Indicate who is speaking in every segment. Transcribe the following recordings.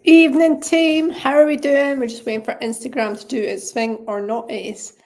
Speaker 1: Evening team, how are we doing? We're just waiting for Instagram to do its thing or not it is.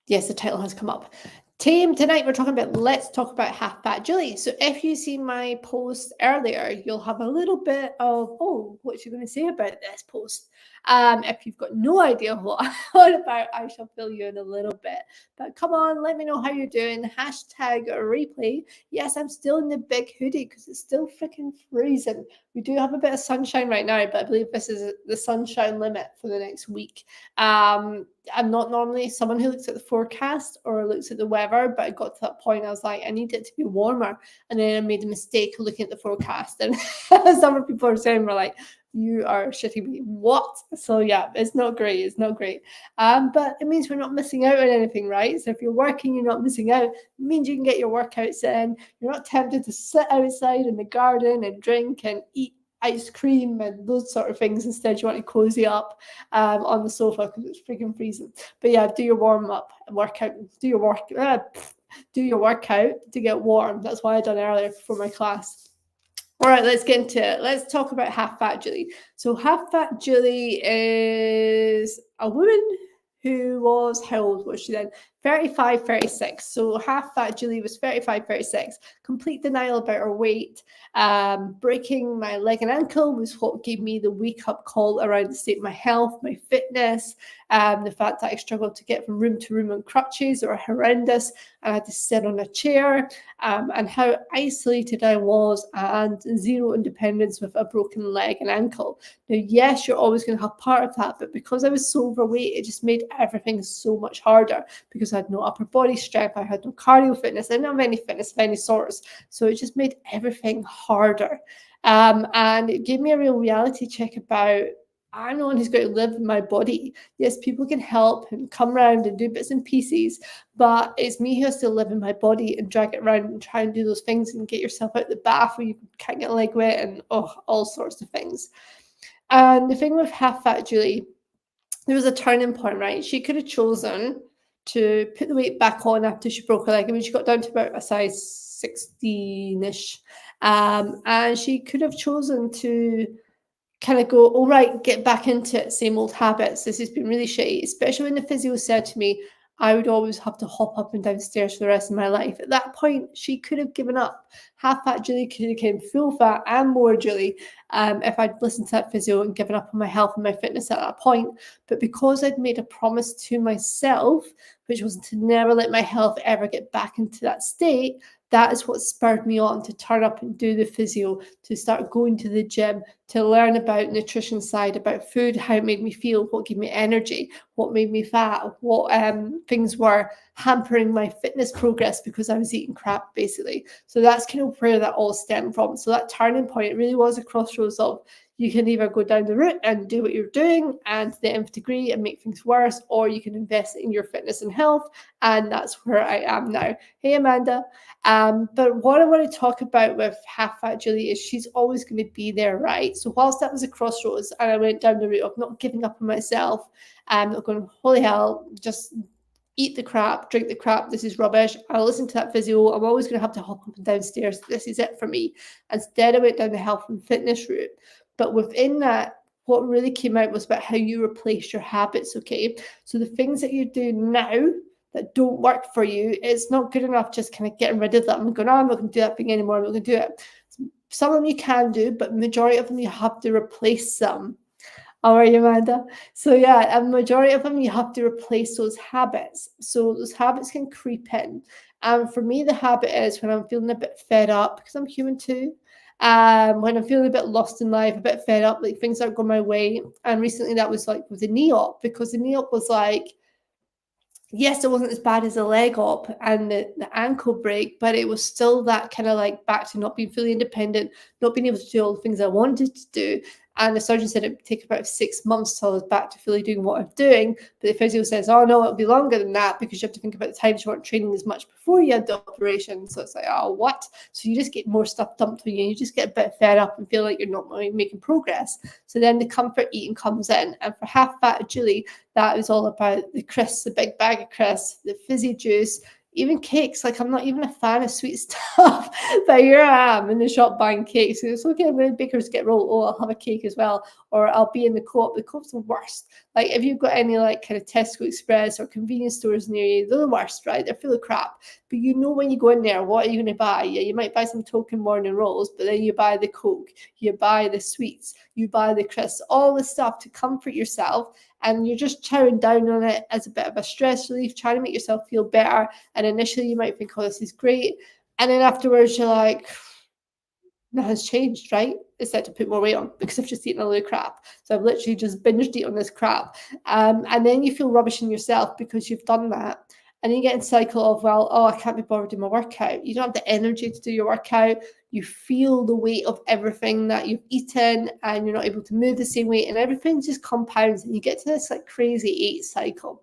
Speaker 1: Yes, the title has come up. Team, tonight we're talking about let's talk about half fat Julie. So if you see my post earlier, you'll have a little bit of what's she going to say about this post? If you've got no idea what about, I shall fill you in a little bit. But come on, let me know how you're doing. Hashtag replay. Yes, I'm still in the big hoodie because it's still freaking freezing. We do have a bit of sunshine right now, but I believe this is the sunshine limit for the next week. I'm not normally someone who looks at the forecast or looks at the weather, but I got to that point I was like, I need it to be warmer. And then I made a mistake looking at the forecast. And some people are saying, we're like, you are shitting me. What? So yeah, it's not great. It's not great. But it means we're not missing out on anything, right? So if you're working, you're not missing out. It means you can get your workouts in. You're not tempted to sit outside in the garden and drink and eat ice cream and those sort of things. Instead, you want to cozy up on the sofa because it's freaking freezing. But yeah, do your warm up workout. Do your workout to get warm. That's why I done earlier for my class. All right, let's get into it. Let's talk about half fat Julie. So half fat Julie is a woman who was, how old was she then? 35, 36. So half fat Julie was 35, 36. Complete denial about her weight. Breaking my leg and ankle was what gave me the wake up call around the state of my health, my fitness, the fact that I struggled to get from room to room on crutches or horrendous. I had to sit on a chair, and how isolated I was and zero independence with a broken leg and ankle. Now, yes, you're always going to have part of that, but because I was so overweight, it just made everything so much harder because I had no upper body strength, I had no cardio fitness, I didn't have any fitness of any sorts. So it just made everything harder. And it gave me a real reality check about I'm the one who's going to live in my body. Yes, people can help and come around and do bits and pieces, but it's me who has to live in my body and drag it around and try and do those things and get yourself out the bath where you can't get a leg wet and all sorts of things. And the thing with half fat Julie, there was a turning point, right? She could have chosen to put the weight back on after she broke her leg. I mean, she got down to about a size 16-ish. And she could have chosen to kind of go, all right, get back into it, same old habits. This has been really shitty, especially when the physio said to me, I would always have to hop up and down stairs for the rest of my life. At that point, she could have given up. Half fat Julie could have become full fat and more Julie if I'd listened to that physio and given up on my health and my fitness at that point. But because I'd made a promise to myself, which was to never let my health ever get back into that state, that is what spurred me on to turn up and do the physio, to start going to the gym, to learn about nutrition side, about food, how it made me feel, what gave me energy, what made me fat, what things were hampering my fitness progress because I was eating crap, basically. So that's kind of where that all stemmed from. So that turning point really was a crossroads of you can either go down the route and do what you're doing and to the nth degree and make things worse, or you can invest in your fitness and health. And that's where I am now. Hey, Amanda. But what I want to talk about with half fat Julie is she's always going to be there, right? So whilst that was a crossroads and I went down the route of not giving up on myself, not going, holy hell, just eat the crap, drink the crap, this is rubbish. I'll listen to that physio. I'm always going to have to hop up and downstairs. This is it for me. Instead, I went down the health and fitness route. But within that, what really came out was about how you replace your habits, okay? So the things that you do now that don't work for you, it's not good enough just kind of getting rid of them and going, I'm not going to do that thing anymore, I'm not going to do it. Some of them you can do, but majority of them you have to replace them. All right, Amanda. So yeah, a majority of them you have to replace those habits. So those habits can creep in. And for me, the habit is when I'm feeling a bit fed up, because I'm human too. When I'm feeling a bit lost in life, a bit fed up, like things aren't going my way. And recently that was like with the knee op, because the knee op was like, yes, it wasn't as bad as a leg op and the ankle break, but it was still that kind of like back to not being fully independent, not being able to do all the things I wanted to do. And the surgeon said it would take about 6 months till I was back to fully doing what I'm doing. But the physio says, oh no, it'll be longer than that because you have to think about the times you weren't training as much before you had the operation. So it's like, oh, what? So you just get more stuff dumped on you. You just get a bit fed up and feel like you're not making progress. So then the comfort eating comes in. And for half fat Julie, that is all about the crisps, the big bag of crisps, the fizzy juice, Even cakes, like I'm not even a fan of sweet stuff, but here I am in the shop buying cakes. And it's okay when bakers get rolled. Oh, I'll have a cake as well, or I'll be in the co-op. The co-op's the worst. Like if you've got any like kind of Tesco Express or convenience stores near you, they're the worst, right? They're full of crap. But you know when you go in there, what are you going to buy? Yeah, you might buy some token morning rolls, but then you buy the Coke, you buy the sweets, you buy the crisps, all the stuff to comfort yourself, and you're just chowing down on it as a bit of a stress relief, trying to make yourself feel better. And initially you might think, oh, this is great. And then afterwards you're like, nothing's changed, right? Except to put more weight on because I've just eaten a load of crap. So I've literally just binged eat on this crap. And then you feel rubbish in yourself because you've done that. And then you get in a cycle of, well, oh, I can't be bothered doing my workout. You don't have the energy to do your workout. You feel the weight of everything that you've eaten and you're not able to move the same weight, and everything just compounds and you get to this like crazy 8 cycle.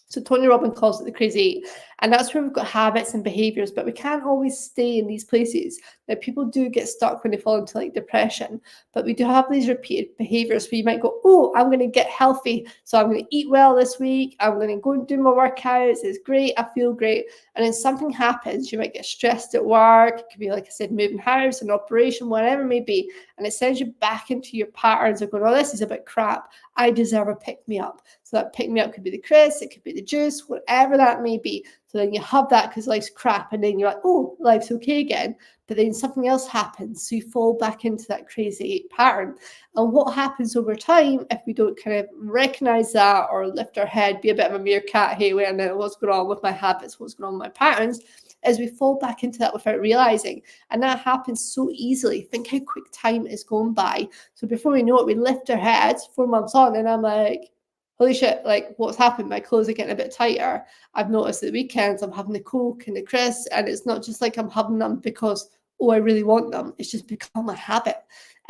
Speaker 1: So Tony Robbins calls it the crazy 8. And that's where we've got habits and behaviors, but we can't always stay in these places. Now, people do get stuck when they fall into like depression, but we do have these repeated behaviors where you might go, oh, I'm going to get healthy. So I'm going to eat well this week. I'm going to go and do my workouts. It's great. I feel great. And then something happens. You might get stressed at work. It could be, like I said, moving house, an operation, whatever it may be. And it sends you back into your patterns of going, oh, this is a bit crap. I deserve a pick me up. So that pick me up could be the crisps, it could be the juice, whatever that may be. So then you have that because life's crap, and then you're like, oh, life's okay again. But then something else happens. So you fall back into that crazy pattern. And what happens over time if we don't kind of recognize that or lift our head, be a bit of a meerkat, hey, wait a minute, what's going on with my habits? What's going on with my patterns? As we fall back into that without realizing. And that happens so easily. Think how quick time is going by. So before we know it, we lift our heads 4 months on, and I'm like, holy shit, like what's happened? My clothes are getting a bit tighter. I've noticed at the weekends I'm having the Coke and the crisps, and it's not just like I'm having them because, oh, I really want them. It's just become a habit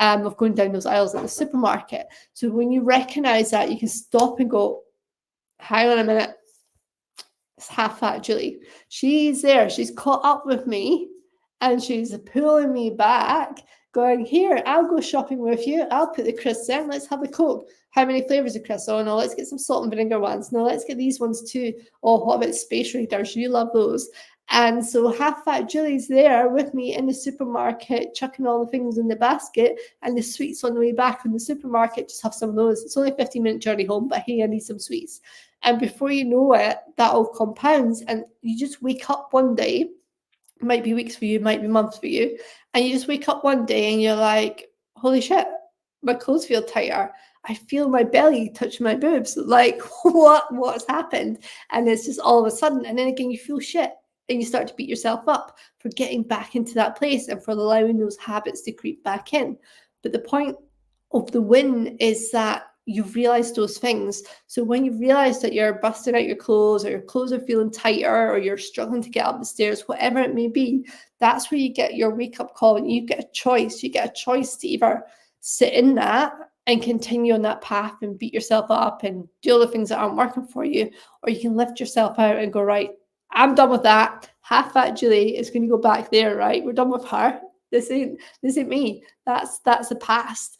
Speaker 1: of going down those aisles at the supermarket. So when you recognize that, you can stop and go, hang on a minute, it's half fat Julie. She's there. She's caught up with me and she's pulling me back, going, here, I'll go shopping with you. I'll put the crisps in. Let's have a Coke. How many flavors of crisps? Oh, no, let's get some salt and vinegar ones. No, let's get these ones too. Oh, what about Space Raiders? You love those. And so half fat Julie's there with me in the supermarket, chucking all the things in the basket, and the sweets on the way back from the supermarket. Just have some of those. It's only a 15-minute journey home, but hey, I need some sweets. And before you know it, that all compounds, and you just wake up one day, might be weeks for you, might be months for you, and you just wake up one day and you're like, holy shit, my clothes feel tighter. I feel my belly touch my boobs. Like, what's happened? And it's just all of a sudden, and then again, you feel shit. And you start to beat yourself up for getting back into that place and for allowing those habits to creep back in. But the point of the win is that you've realized those things. So when you realize that you're busting out your clothes, or your clothes are feeling tighter, or you're struggling to get up the stairs, whatever it may be, that's where you get your wake up call, and you get a choice. You get a choice to either sit in that and continue on that path and beat yourself up and do all the things that aren't working for you, or you can lift yourself out and go, right, I'm done with that. Half fat Julie is going to go back there, right? We're done with her. This ain't me. That's the past.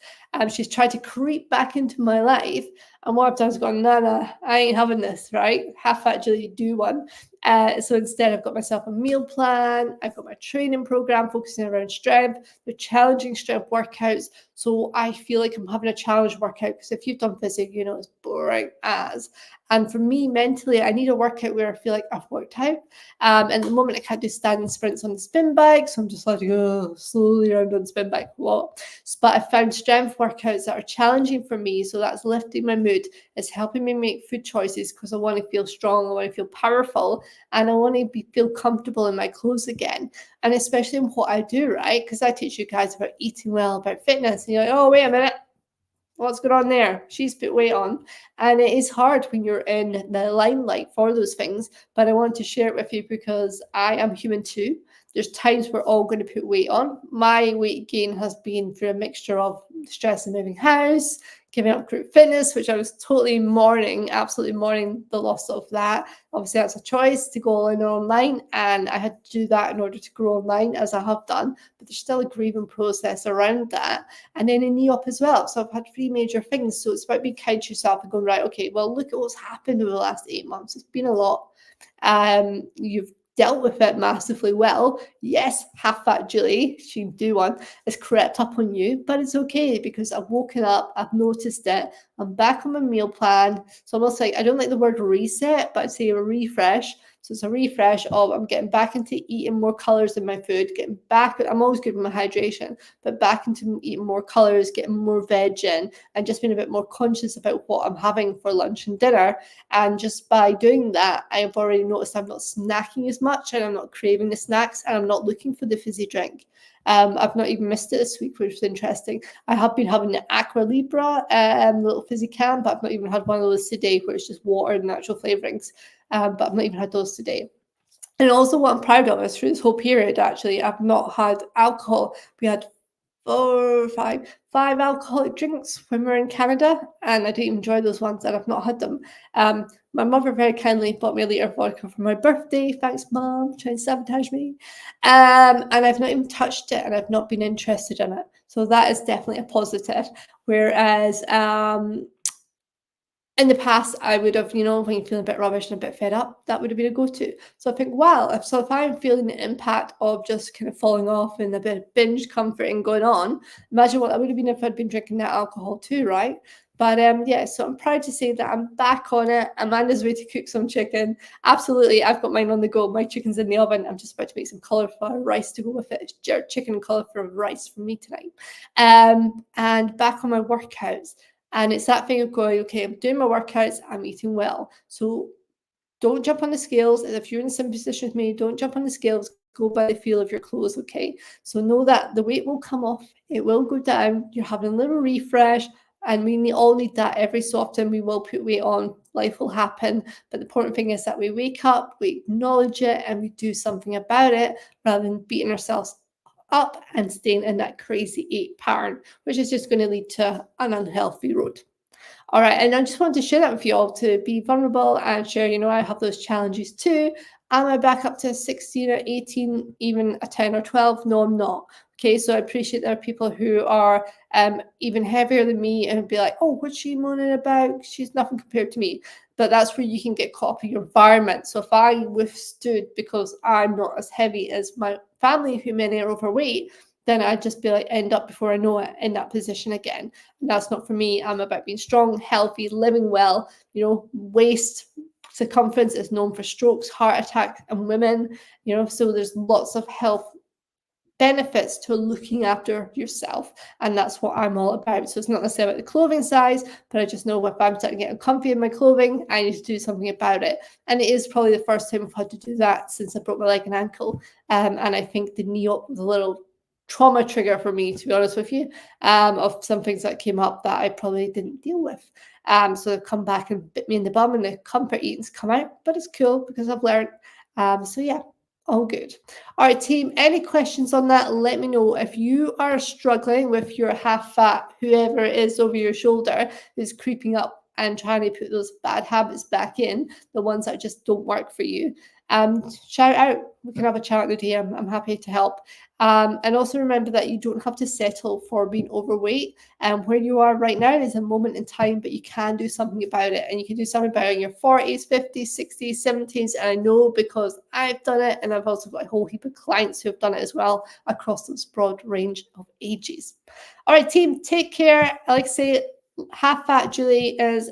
Speaker 1: She's tried to creep back into my life, and what I've done is gone, no, I ain't having this, right? Half fat Julie, do one. So instead, I've got myself a meal plan. I've got my training program focusing around strength, the challenging strength workouts. So I feel like I'm having a challenge workout, because if you've done physio, you know it's boring as. And for me, mentally, I need a workout where I feel like I've worked out. And at the moment, I can't do standing sprints on the spin bike, so I'm just like, slowly around on the spin bike. What? But I found strength workouts that are challenging for me. So that's lifting my mood. It's helping me make food choices because I want to feel strong. I want to feel powerful. And I want to feel comfortable in my clothes again. And especially in what I do, right? Because I teach you guys about eating well, about fitness. And you're like, oh, wait a minute. What's going on there? She's put weight on. And it is hard when you're in the limelight for those things. But I want to share it with you because I am human too. There's times we're all going to put weight on. My weight gain has been through a mixture of stress and moving house, giving up group fitness, which I was totally mourning, absolutely mourning the loss of that. Obviously, that's a choice to go in online, and I had to do that in order to grow online, as I have done. But there's still a grieving process around that. And then a knee up as well. So I've had 3 major things. So it's about being kind to yourself and going, right, okay, well, look at what's happened over the last 8 months. It's been a lot. You've dealt with it massively well. Yes, half fat Julie, she do one, has crept up on you, but it's okay because I've woken up, I've noticed it, I'm back on my meal plan. So almost like, I don't like the word reset, but I'd say a refresh. So it's a refresh of I'm getting back into eating more colors in my food, getting back, I'm always good with my hydration, but back into eating more colors, getting more veg in, and just being a bit more conscious about what I'm having for lunch and dinner. And just by doing that, I've already noticed I'm not snacking as much and I'm not craving the snacks and I'm not looking for the fizzy drink. I've not even missed it this week, which is interesting. I have been having the Aqua Libra, little fizzy can, but I've not even had one of those today, where it's just water and natural flavorings. But I've not even had those today. And also, what I'm proud of is through this whole period, actually, I've not had alcohol. We had five alcoholic drinks when we were in Canada, and I didn't enjoy those ones, and I've not had them. My mother very kindly bought me a litre of vodka for my birthday. Thanks, Mom, trying to sabotage me. And I've not even touched it, and I've not been interested in it. So that is definitely a positive. Whereas in the past, I would have, when you're feeling a bit rubbish and a bit fed up, that would have been a go-to. So I think, wow, if I'm feeling the impact of just kind of falling off and a bit of binge comforting going on, imagine what that would have been if I'd been drinking that alcohol too, right? But yeah, so I'm proud to say that I'm back on it. Amanda's way to cook some chicken. Absolutely, I've got mine on the go. My chicken's in the oven. I'm just about to make some cauliflower rice to go with it. It's chicken and cauliflower rice for me tonight. And back on my workouts. And it's that thing of going, okay, I'm doing my workouts, I'm eating well. So don't jump on the scales. If you're in the same position with me, don't jump on the scales. Go by the feel of your clothes, okay? So know that the weight will come off. It will go down. You're having a little refresh. And we all need that every so often. We will put weight on. Life will happen. But the important thing is that we wake up, we acknowledge it, and we do something about it rather than beating ourselves up and staying in that crazy eat pattern, which is just going to lead to an unhealthy road. All right, and I just wanted to share that with you all to be vulnerable and share, I have those challenges too. Am I back up to 16 or 18, even a 10 or 12? No, I'm not. Okay, so I appreciate there are people who are even heavier than me and be like, oh, what's she moaning about? She's nothing compared to me. But that's where you can get caught up in your environment. So if I withstood because I'm not as heavy as my family, who many are overweight, then I'd just be like, end up before I know it in that position again. And that's not for me. I'm about being strong, healthy, living well. Waist circumference is known for strokes, heart attack, and women. So there's lots of health benefits to looking after yourself, and that's what I'm all about. So it's not necessarily about the clothing size, but I just know if I'm starting to get uncomfy in my clothing, I need to do something about it. And it is probably the first time I've had to do that since I broke my leg and ankle. And I think the knee up was a little trauma trigger for me, to be honest with you, of some things that came up that I probably didn't deal with. So they've come back and bit me in the bum, and the comfort eating's come out, but it's cool because I've learned. So yeah, all good. All right, team, any questions on that? Let me know. If you are struggling with your half fat, whoever it is over your shoulder is creeping up and trying to put those bad habits back in, the ones that just don't work for you, shout out. We can have a chat in the DM. I'm happy to help. And also remember that you don't have to settle for being overweight. And where you are right now is a moment in time, but you can do something about it. And you can do something about it in your 40s, 50s, 60s, 70s. And I know because I've done it, and I've also got a whole heap of clients who have done it as well across this broad range of ages. All right, team, take care. Like I say, half fat Julie is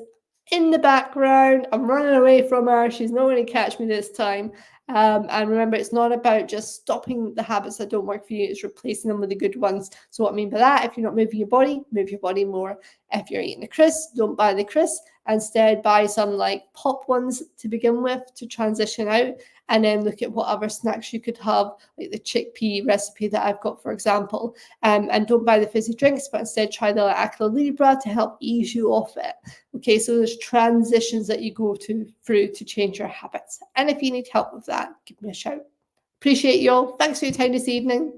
Speaker 1: in the background. I'm running away from her. She's not going to catch me this time. And remember, it's not about just stopping the habits that don't work for you. It's replacing them with the good ones. So what I mean by that, if you're not moving your body, move your body more. If you're eating a crisp, don't buy the crisp. Instead, buy some like pop ones to begin with to transition out, and then look at what other snacks you could have, like the chickpea recipe that I've got, for example. And don't buy the fizzy drinks, but instead try the Aqua Libra to help ease you off it. Okay, so there's transitions that you go through to change your habits. And if you need help with that, give me a shout. Appreciate you all. Thanks for your time this evening.